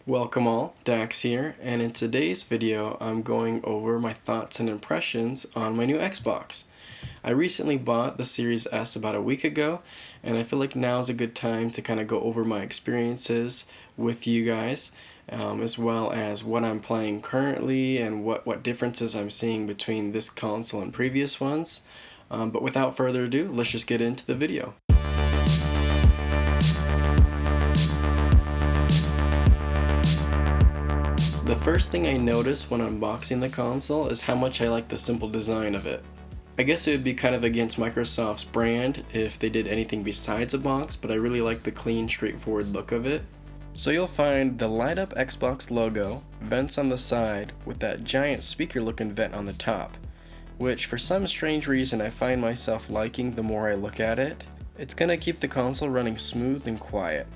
Welcome all, Dax here, and in today's video I'm going over my thoughts and impressions on my new Xbox. I recently bought the Series S about a week ago, and I feel like now is a good time to kind of go over my experiences with you guys, as well as what I'm playing currently and what differences I'm seeing between this console and previous ones. But without further ado, let's just get into the video. The first thing I noticed when unboxing the console is how much I like the simple design of it. I guess it would be kind of against Microsoft's brand if they did anything besides a box, but I really like the clean, straightforward look of it. So you'll find the light up Xbox logo, vents on the side, with that giant speaker looking vent on the top, which for some strange reason I find myself liking the more I look at it. It's gonna keep the console running smooth and quiet.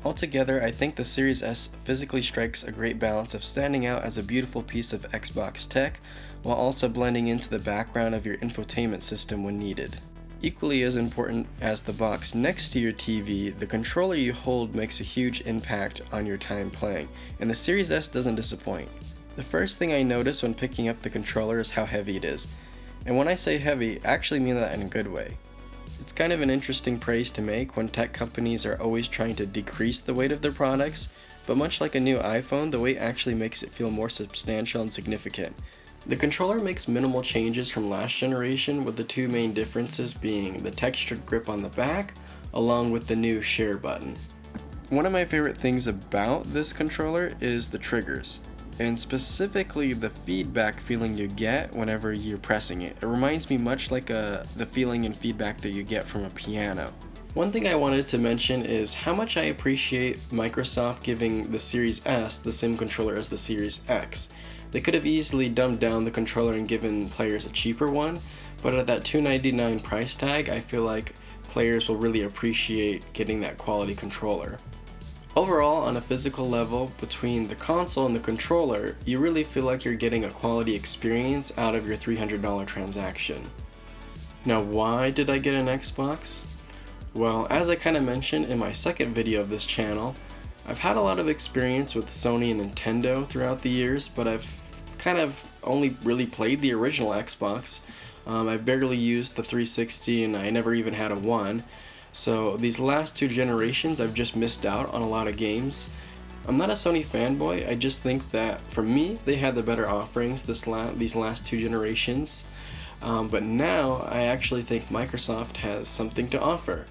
Altogether, I think the Series S physically strikes a great balance of standing out as a beautiful piece of Xbox tech, while also blending into the background of your infotainment system when needed. Equally as important as the box next to your TV, the controller you hold makes a huge impact on your time playing, and the Series S doesn't disappoint. The first thing I notice when picking up the controller is how heavy it is. And when I say heavy, I actually mean that in a good way. It's kind of an interesting praise to make when tech companies are always trying to decrease the weight of their products, but much like a new iPhone, the weight actually makes it feel more substantial and significant. The controller makes minimal changes from last generation, with the two main differences being the textured grip on the back, along with the new share button. One of my favorite things about this controller is the triggers, and specifically the feedback feeling you get whenever you're pressing it. It reminds me much like the feeling and feedback that you get from a piano. One thing I wanted to mention is how much I appreciate Microsoft giving the Series S the same controller as the Series X. They could have easily dumbed down the controller and given players a cheaper one, but at that $299 price tag, I feel like players will really appreciate getting that quality controller. Overall, on a physical level, between the console and the controller, you really feel like you're getting a quality experience out of your $300 transaction. Now, why did I get an Xbox? Well, as I kind of mentioned in my second video of this channel, I've had a lot of experience with Sony and Nintendo throughout the years, but I've kind of only really played the original Xbox. I've barely used the 360 and I never even had a One. So these last two generations I've just missed out on a lot of games. I'm not a Sony fanboy, I just think that for me they had the better offerings these last two generations. But now I actually think Microsoft has something to offer.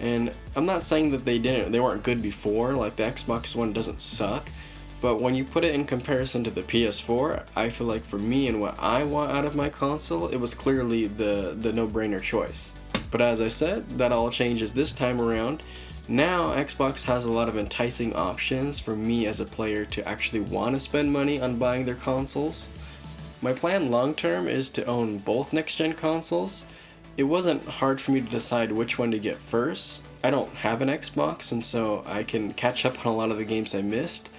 And I'm not saying that they weren't good before, like the Xbox One doesn't suck. But when you put it in comparison to the PS4, I feel like for me and what I want out of my console, it was clearly the no-brainer choice. But as I said, that all changes this time around. Now Xbox has a lot of enticing options for me as a player to actually want to spend money on buying their consoles. My plan long term is to own both next-gen consoles. It wasn't hard for me to decide which one to get first. I don't have an Xbox, and so I can catch up on a lot of the games I missed.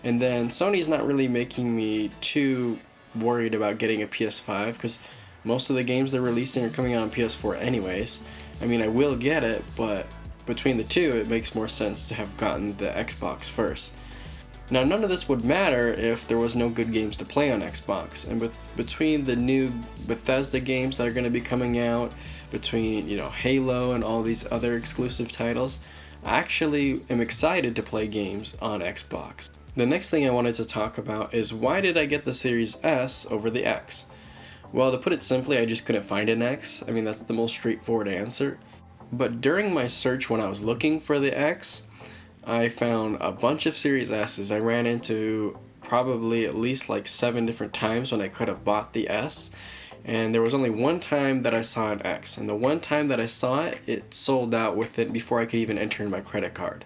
And then Sony's not really making me too worried about getting a PS5 because most of the games they're releasing are coming out on PS4 anyways. I mean, I will get it, but between the two, it makes more sense to have gotten the Xbox first. Now, none of this would matter if there was no good games to play on Xbox. And between the new Bethesda games that are going to be coming out, between, Halo and all these other exclusive titles, I actually am excited to play games on Xbox. The next thing I wanted to talk about is why did I get the Series S over the X? Well, to put it simply, I just couldn't find an X. I mean, that's the most straightforward answer. But during my search when I was looking for the X, I found a bunch of Series S's. I ran into probably at least like 7 different times when I could have bought the S. And there was only one time that I saw an X. And the one time that I saw it, it sold out with it before I could even enter in my credit card.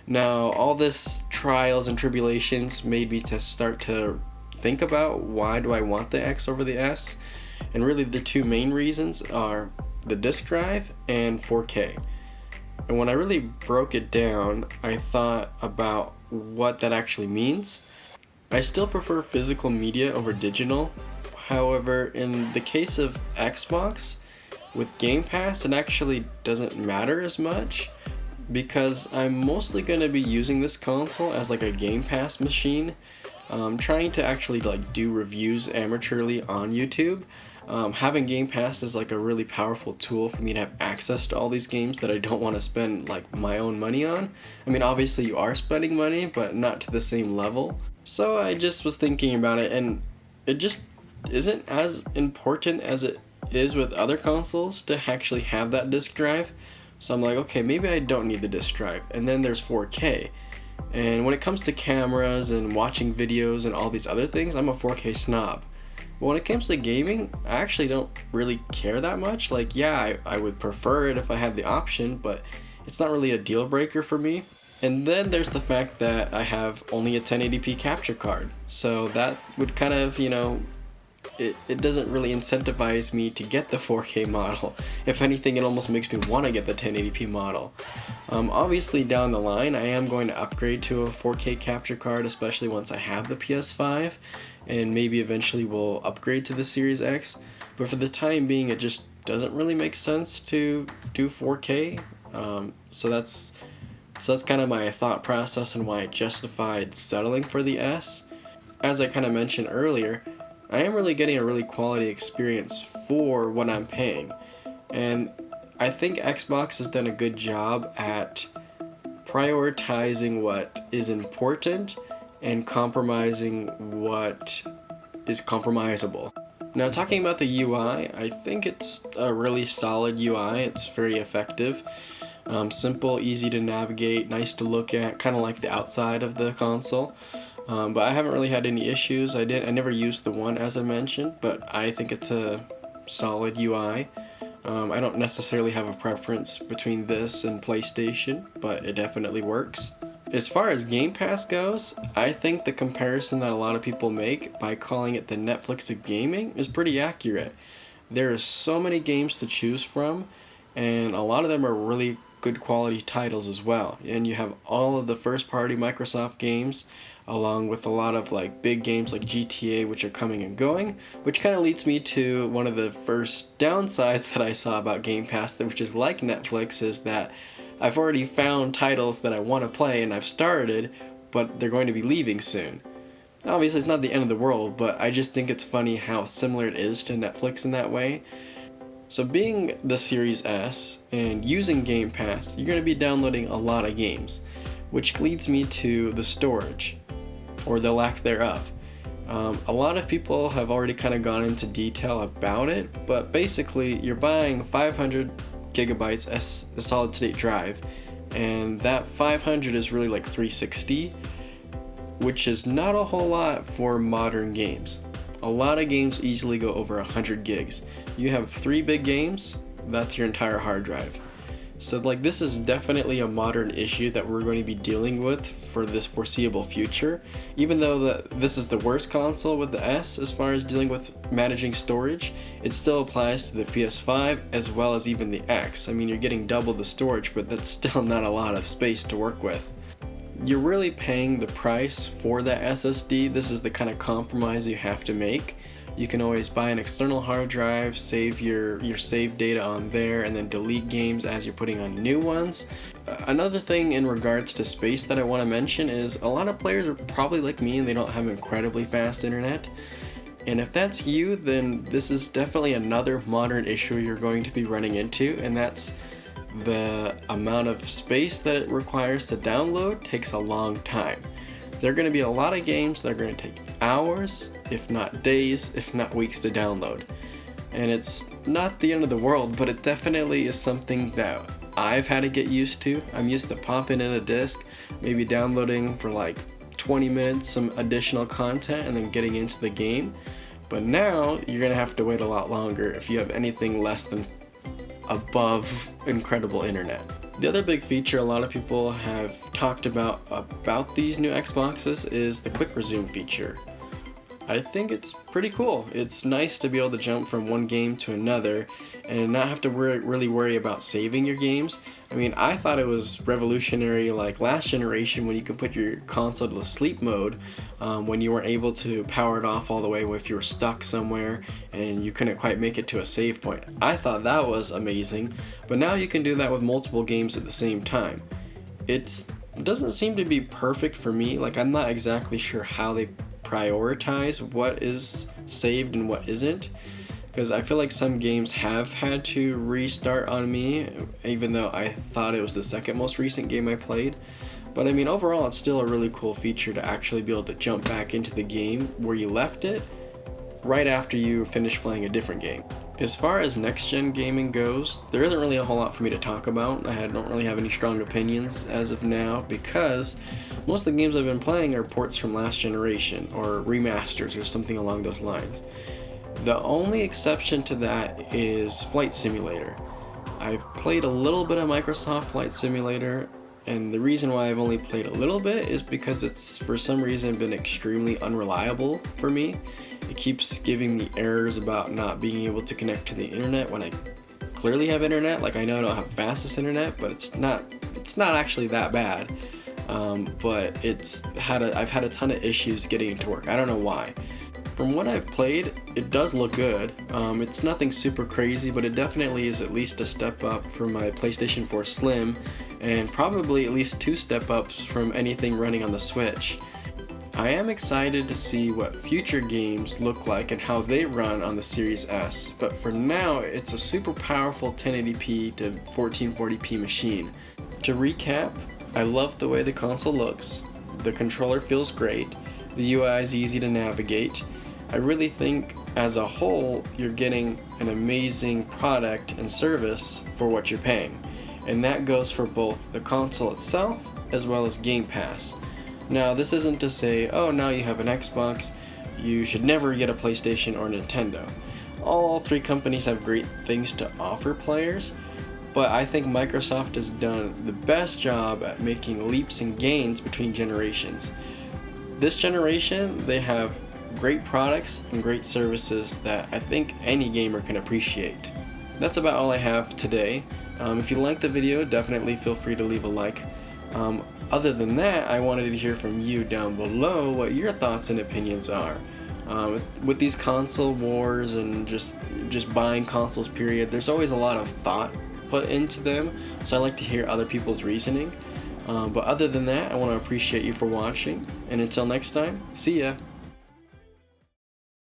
Now, all this trials and tribulations made me to start to think about why do I want the X over the S, and really the two main reasons are the disk drive and 4K. And when I really broke it down, I thought about what that actually means. I still prefer physical media over digital. However, in the case of Xbox, with Game Pass, it actually doesn't matter as much. because I'm mostly going to be using this console as like a Game Pass machine. Trying to actually like do reviews amateurly on YouTube. Having Game Pass is like a really powerful tool for me to have access to all these games that I don't want to spend like my own money on. I mean, obviously you are spending money, but not to the same level. So I just was thinking about it, and it just isn't as important as it is with other consoles to actually have that disc drive. So I'm like, okay, maybe I don't need the disc drive. And then there's 4K. And when it comes to cameras and watching videos and all these other things, I'm a 4K snob. But when it comes to gaming, I actually don't really care that much. Like, yeah, I would prefer it if I had the option, but it's not really a deal breaker for me. And then there's the fact that I have only a 1080p capture card. So that would kind of, it doesn't really incentivize me to get the 4K model. If anything, it almost makes me want to get the 1080p model. Obviously down the line, I am going to upgrade to a 4K capture card, especially once I have the PS5, and maybe eventually we'll upgrade to the Series X. But for the time being, it just doesn't really make sense to do 4K. So that's kind of my thought process and why I justified settling for the S. As I kind of mentioned earlier, I am really getting a really quality experience for what I'm paying. And I think Xbox has done a good job at prioritizing what is important and compromising what is compromisable. Now, talking about the UI, I think it's a really solid UI. It's very effective. Simple, easy to navigate, nice to look at, kind of like the outside of the console. But I haven't really had any issues. I never used the One, as I mentioned, but I think it's a solid UI. I don't necessarily have a preference between this and PlayStation, but it definitely works. As far as Game Pass goes, I think the comparison that a lot of people make by calling it the Netflix of gaming is pretty accurate. There are so many games to choose from, and a lot of them are really good quality titles as well. And you have all of the first-party Microsoft games, along with a lot of like big games like GTA, which are coming and going, which kind of leads me to one of the first downsides that I saw about Game Pass, which is like Netflix, is that I've already found titles that I want to play and I've started, but they're going to be leaving soon. Obviously it's not the end of the world, but I just think it's funny how similar it is to Netflix in that way. So being the Series S and using Game Pass, you're going to be downloading a lot of games, which leads me to the storage, or the lack thereof. A lot of people have already kind of gone into detail about it, but basically you're buying 500 gigabytes as a solid state drive, and that 500 is really like 360, which is not a whole lot for modern games. A lot of games easily go over 100 gigs. You have 3 big games, that's your entire hard drive. So like, this is definitely a modern issue that we're going to be dealing with for this foreseeable future. Even though this is the worst console with the S as far as dealing with managing storage, it still applies to the PS5 as well as even the X. I mean, you're getting double the storage, but that's still not a lot of space to work with. You're really paying the price for that SSD. This is the kind of compromise you have to make. You can always buy an external hard drive, save your save data on there, and then delete games as you're putting on new ones. Another thing in regards to space that I want to mention is a lot of players are probably like me and they don't have incredibly fast internet. And if that's you, then this is definitely another modern issue you're going to be running into, and that's the amount of space that it requires to download takes a long time. There are going to be a lot of games that are going to take hours, if not days, if not weeks to download. And it's not the end of the world, but it definitely is something that I've had to get used to. I'm used to popping in a disc, maybe downloading for like 20 minutes some additional content and then getting into the game. But now you're going to have to wait a lot longer if you have anything less than above incredible internet. The other big feature a lot of people have talked about these new Xboxes is the quick resume feature. I think it's pretty cool. It's nice to be able to jump from one game to another and not have to really worry about saving your games. I mean, I thought it was revolutionary like last generation when you could put your console to sleep mode when you weren't able to power it off all the way if you were stuck somewhere and you couldn't quite make it to a save point. I thought that was amazing, but now you can do that with multiple games at the same time. It doesn't seem to be perfect for me. Like, I'm not exactly sure how they prioritize what is saved and what isn't, because I feel like some games have had to restart on me, even though I thought it was the second most recent game I played. But I mean, overall, it's still a really cool feature to actually be able to jump back into the game where you left it right after you finish playing a different game. As far as next-gen gaming goes, there isn't really a whole lot for me to talk about. I don't really have any strong opinions as of now because most of the games I've been playing are ports from last generation or remasters or something along those lines. The only exception to that is Flight Simulator. I've played a little bit of Microsoft Flight Simulator, and the reason why I've only played a little bit is because it's for some reason been extremely unreliable for me. It keeps giving me errors about not being able to connect to the internet when I clearly have internet. Like, I know I don't have fastest internet, but it's not actually that bad. But I've had a ton of issues getting it to work. I don't know why. From what I've played, it does look good. It's nothing super crazy, but it definitely is at least a step up from my PlayStation 4 Slim, and probably at least 2 step ups from anything running on the Switch. I am excited to see what future games look like and how they run on the Series S, but for now, it's a super powerful 1080p to 1440p machine. To recap, I love the way the console looks, the controller feels great, the UI is easy to navigate. I really think as a whole, you're getting an amazing product and service for what you're paying, and that goes for both the console itself as well as Game Pass. Now, this isn't to say, oh, now you have an Xbox, you should never get a PlayStation or Nintendo. All 3 companies have great things to offer players, but I think Microsoft has done the best job at making leaps and gains between generations. This generation, they have great products and great services that I think any gamer can appreciate. That's about all I have today. If you liked the video, definitely feel free to leave a like. Other than that, I wanted to hear from you down below what your thoughts and opinions are. With these console wars and just buying consoles period, there's always a lot of thought put into them, so I like to hear other people's reasoning. But other than that, I want to appreciate you for watching, and until next time, see ya!